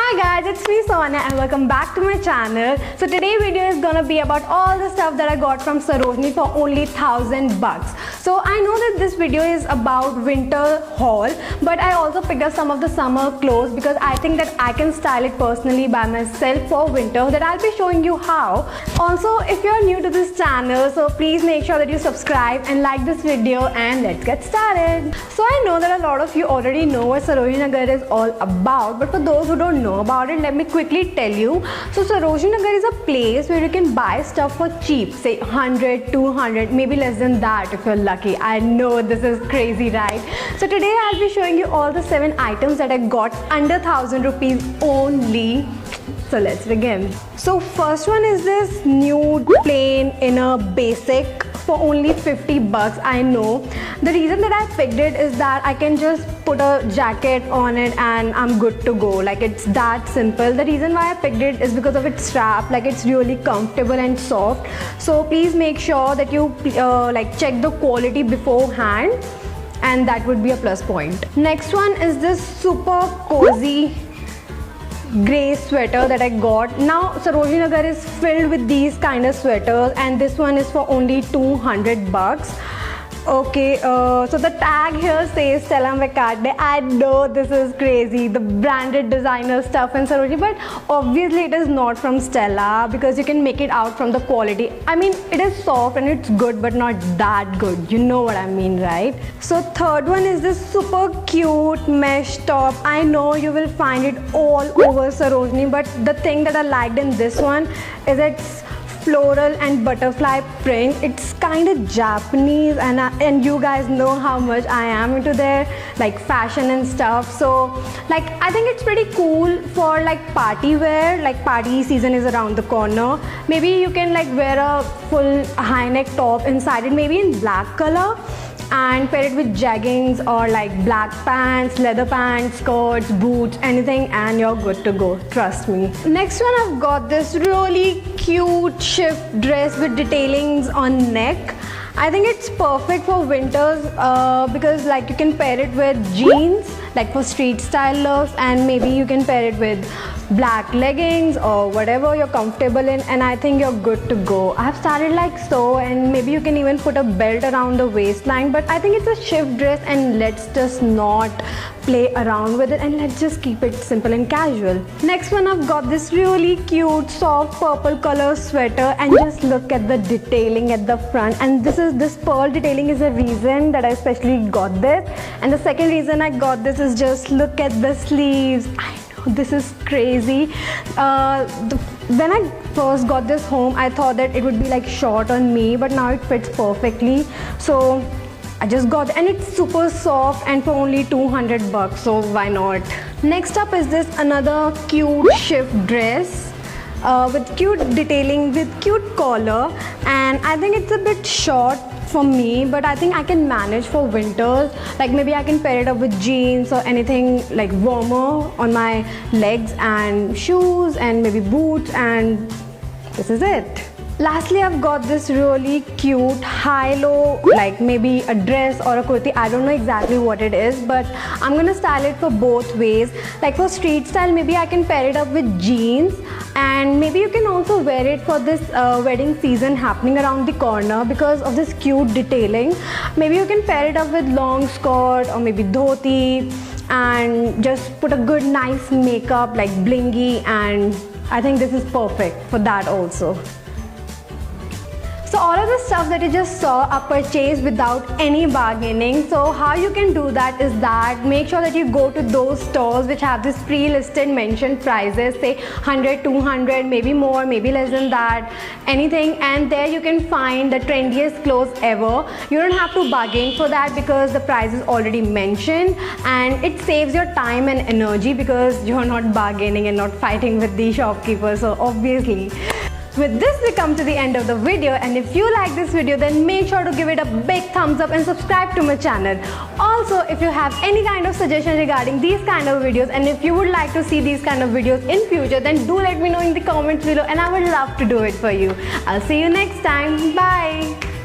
Hi guys, it's me Sonia and welcome back to my channel. So today's video is gonna be about all the stuff that I got from Sarojini for only 1000 bucks. So I know that this video is about winter haul, but I also picked up some of the summer clothes because I think that I can style it personally by myself for winter, that I'll be showing you how. Also, if you're new to this channel, so please make sure that you subscribe and like this video, and let's get started. So I know that a lot of you already know what Sarojini Nagar is all about, but for those who don't know about it, let me quickly tell you. So Sarojini Nagar is a place where you can buy stuff for cheap, say 100, 200, maybe less than that if you're lucky. I know this is crazy, right? So today I'll be showing you all the 7 items that I got under 1000 rupees only. So let's begin. So first one is this nude plain inner basic for only 50 bucks. I know the reason that I picked it is that I can just put a jacket on it and I'm good to go. Like, it's that simple. The reason why I picked it is because of its strap. Like, it's really comfortable and soft. So please make sure that you check the quality beforehand, and that would be a plus point. Next one is this super cozy grey sweater that I got. Now Sarojini Nagar is filled with these kind of sweaters, and this one is for only 200 bucks. Okay, so the tag here says Stella McCartney. I know this is crazy, the branded designer stuff in Sarojini, but obviously it is not from Stella because you can make it out from the quality. I mean, it is soft and it's good, but not that good. You know what I mean, right? So third one is this super cute mesh top. I know you will find it all over Sarojini, but the thing that I liked in this one is its floral and butterfly print. It's kind of Japanese, and you guys know how much I am into their like fashion and stuff. So like, I think it's pretty cool for like party wear. Like, party season is around the corner. Maybe you can like wear a full high neck top inside it, maybe in black color, and pair it with jeggings or like black pants, leather pants, skirts, boots, anything, and you're good to go, trust me. Next one, I've got this really cute shift dress with detailings on neck. I think it's perfect for winters because like you can pair it with jeans, like for street style looks, and maybe you can pair it with black leggings or whatever you're comfortable in, and I think you're good to go. I have started like so, and maybe you can even put a belt around the waistline, but I think it's a shift dress, and let's just not play around with it, and let's just keep it simple and casual. Next one, I've got this really cute soft purple color sweater, and just look at the detailing at the front, and this pearl detailing is the reason that I especially got this, and the second reason I got this is just look at the sleeves. I know this is crazy. When I first got this home, I thought that it would be like short on me, but now it fits perfectly. So I just got it, and it's super soft and for only 200 bucks, so why not? Next up is this another cute shift dress with cute detailing with cute collar, and I think it's a bit short for me, but I think I can manage for winters. Like, maybe I can pair it up with jeans or anything like warmer on my legs, and shoes, and maybe boots, and this is it. Lastly, I've got this really cute high-low, like maybe a dress or a kurti. I don't know exactly what it is, but I'm gonna style it for both ways. Like for street style, maybe I can pair it up with jeans, and maybe you can also wear it for this wedding season happening around the corner because of this cute detailing. Maybe you can pair it up with long skirt or maybe dhoti, and just put a good nice makeup like blingy, and I think this is perfect for that also. So all of the stuff that you just saw are purchased without any bargaining. So how you can do that is that make sure that you go to those stores which have this pre-listed mentioned prices, say 100, 200, maybe more, maybe less than that, anything, and there you can find the trendiest clothes ever. You don't have to bargain for that because the price is already mentioned, and it saves your time and energy because you're not bargaining and not fighting with the shopkeeper. So obviously, with this, we come to the end of the video, and if you like this video, then make sure to give it a big thumbs up and subscribe to my channel. Also, if you have any kind of suggestion regarding these kind of videos, and if you would like to see these kind of videos in future, then do let me know in the comments below, and I would love to do it for you. I'll see you next time. Bye.